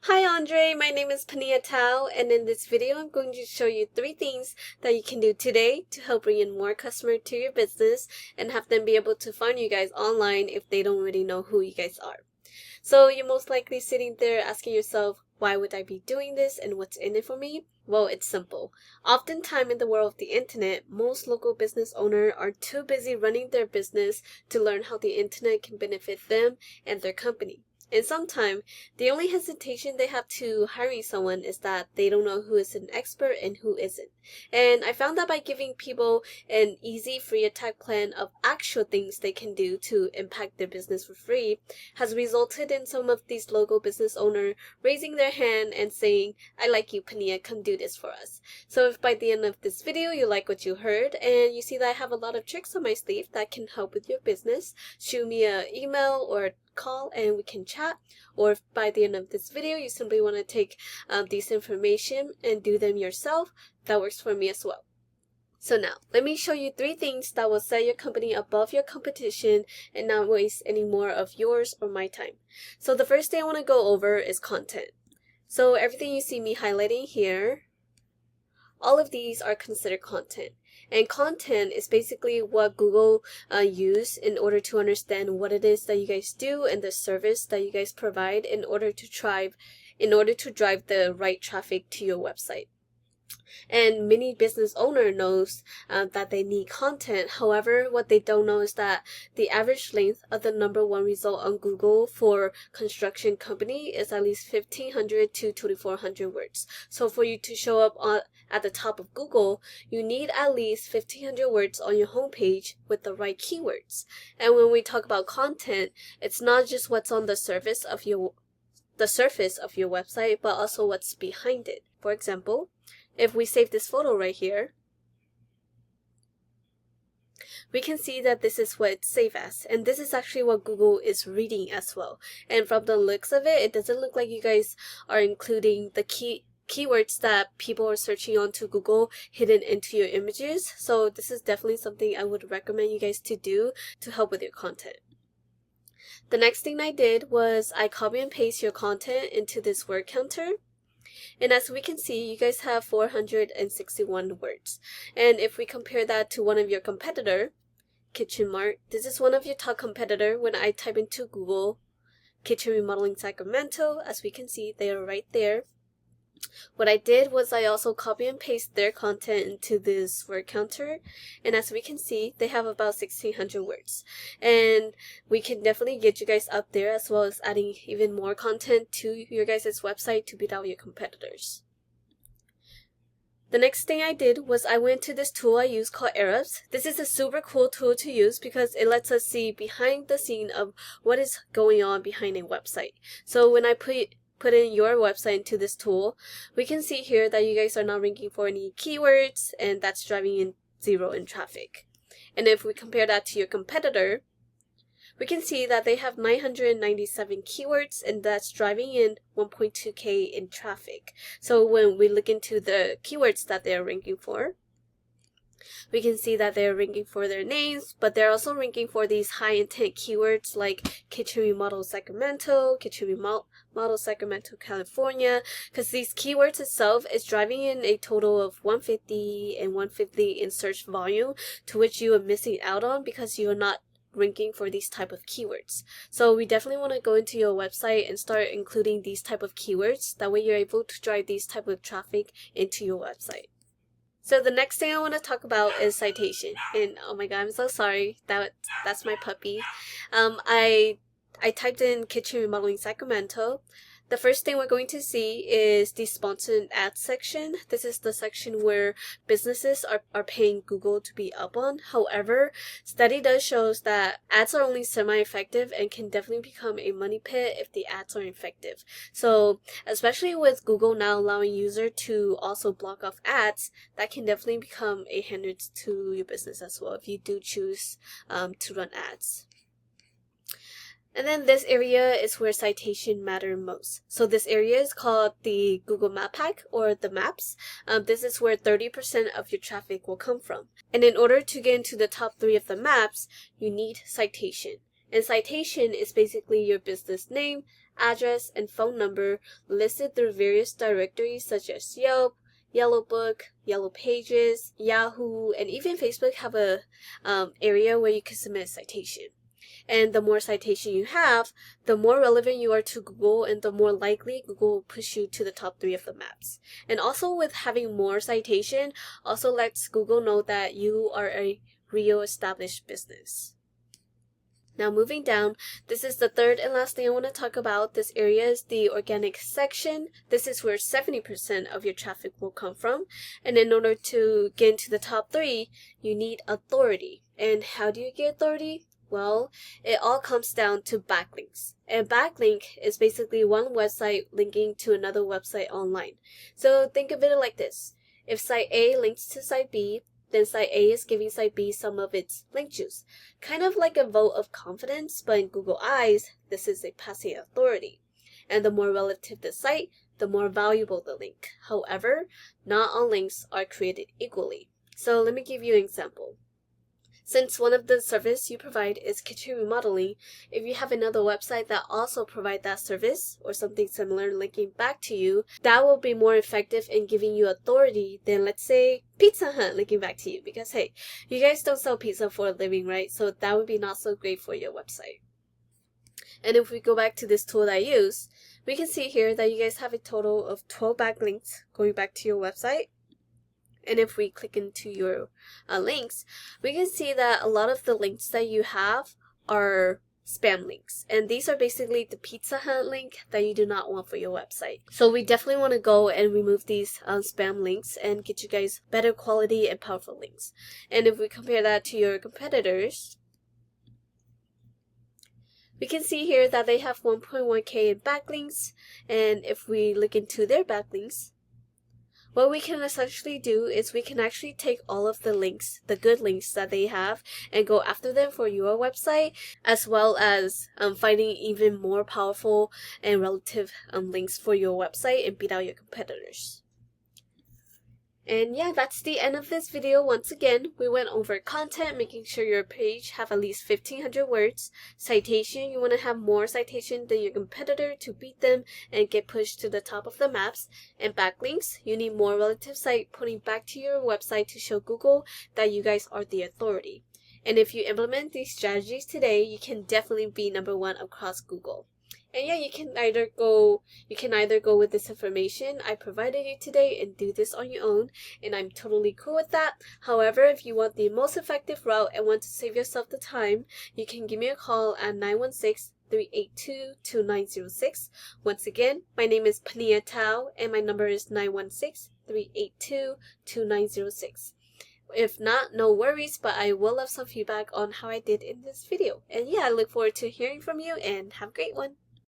Hi Andre, my name is Panyia and in this video I'm going to show you 3 things that you can do today to help bring in more customers to your business and have them be able to find you guys online if they don't already know who you guys are. So you're most likely sitting there asking yourself, why would I be doing this and what's in it for me? Well, it's simple. Oftentimes in the world of the internet, most local business owners are too busy running their business to learn how the internet can benefit them and their company. And sometimes the only hesitation they have to hiring someone is that they don't know who is an expert and who isn't. And I found that by giving people an easy free attack plan of actual things they can do to impact their business for free has resulted in some of these local business owners raising their hand and saying, I like you, Panyia, come do this for us. So if by the end of this video you like what you heard and you see that I have a lot of tricks on my sleeve that can help with your business, shoot me an email or call and we can chat. Or if by the end of this video you simply want to take these information and do them yourself, that works for me as well. So now, let me show you 3 things that will set your company above your competition and not waste any more of yours or my time. So the first thing I want to go over is content. So everything you see me highlighting here, all of these are considered content. And content is basically what Google use in order to understand what it is that you guys do and the service that you guys provide in order to drive the right traffic to your website. And many business owner knows that they need content. However, what they don't know is that the average length of the #1 result on Google for construction company is at least 1,500 to 2,400 words. So for you to show up at the top of Google, you need at least 1,500 words on your homepage with the right keywords. And when we talk about content, it's not just what's on the surface of your website, but also what's behind it. For example, if we save this photo right here, we can see that this is what it's saved as, and this is actually what Google is reading as well. And from the looks of it, it doesn't look like you guys are including the keywords that people are searching onto Google hidden into your images. So this is definitely something I would recommend you guys to do to help with your content. The next thing I did was I copy and paste your content into this word counter. And as we can see, you guys have 461 words. And if we compare that to one of your competitor, Kitchen Mart, this is one of your top competitor. When I type into Google, Kitchen Remodeling Sacramento, as we can see, they are right there. What I did was I also copy and paste their content into this word counter, and as we can see, they have about 1,600 words. And we can definitely get you guys up there, as well as adding even more content to your guys' website to beat out your competitors. The next thing I did was I went to this tool I use called Arabs. This is a super cool tool to use because it lets us see behind the scene of what is going on behind a website. So when I put in your website into this tool, we can see here that you guys are not ranking for any keywords, and that's driving in 0 in traffic. And if we compare that to your competitor, we can see that they have 997 keywords, and that's driving in 1.2K in traffic. So when we look into the keywords that they're ranking for, we can see that they're ranking for their names, but they're also ranking for these high intent keywords like Kitchen Remodel Sacramento, Kitchen Remodel Sacramento, California, because these keywords itself is driving in a total of 150 and 150 in search volume, to which you are missing out on because you are not ranking for these type of keywords. So we definitely want to go into your website and start including these type of keywords. That way you're able to drive these type of traffic into your website. So the next thing I want to talk about is citation. And oh my god, I'm so sorry. That's my puppy. I typed in Kitchen Remodeling Sacramento. The first thing we're going to see is the sponsored ads section. This is the section where businesses are paying Google to be up on. However, study does shows that ads are only semi-effective and can definitely become a money pit if the ads are effective. So especially with Google now allowing user to also block off ads, that can definitely become a hindrance to your business as well if you do choose to run ads. And then this area is where citation matter most. So this area is called the Google Map Pack, or the maps. This is where 30% of your traffic will come from. And in order to get into the top 3 of the maps, you need citation. And citation is basically your business name, address, and phone number listed through various directories such as Yelp, Yellow Book, Yellow Pages, Yahoo, and even Facebook have a area where you can submit a citation. And the more citation you have, the more relevant you are to Google, and the more likely Google will push you to the top 3 of the maps. And also with having more citation, also lets Google know that you are a real established business. Now moving down, this is the third and last thing I want to talk about. This area is the organic section. This is where 70% of your traffic will come from. And in order to get into the top 3, you need authority. And how do you get authority? Well, it all comes down to backlinks. And backlink is basically one website linking to another website online. So think of it like this. If site A links to site B, then site A is giving site B some of its link juice. Kind of like a vote of confidence, but in Google eyes, this is a passing authority. And the more relative the site, the more valuable the link. However, not all links are created equally. So let me give you an example. Since one of the service you provide is kitchen remodeling, if you have another website that also provide that service or something similar linking back to you, that will be more effective in giving you authority than, let's say, Pizza Hut linking back to you. Because hey, you guys don't sell pizza for a living, right? So that would be not so great for your website. And if we go back to this tool that I use, we can see here that you guys have a total of 12 backlinks going back to your website. And if we click into your links, we can see that a lot of the links that you have are spam links. And these are basically the Pizza Hut link that you do not want for your website. So we definitely want to go and remove these spam links and get you guys better quality and powerful links. And if we compare that to your competitors, we can see here that they have 1.1k in backlinks. And if we look into their backlinks, what we can essentially do is we can actually take all of the links, the good links that they have, and go after them for your website, as well as finding even more powerful and relative links for your website and beat out your competitors. And yeah, that's the end of this video. Once again, we went over content, making sure your page have at least 1,500 words. Citation, you want to have more citation than your competitor to beat them and get pushed to the top of the maps. And backlinks, you need more relative site pointing back to your website to show Google that you guys are the authority. And if you implement these strategies today, you can definitely be #1 across Google. And yeah, you can either go with this information I provided you today and do this on your own, and I'm totally cool with that. However, if you want the most effective route and want to save yourself the time, you can give me a call at 916-382-2906. Once again, my name is Panyia and my number is 916-382-2906. If not, no worries, but I will love some feedback on how I did in this video. And yeah, I look forward to hearing from you, and have a great one.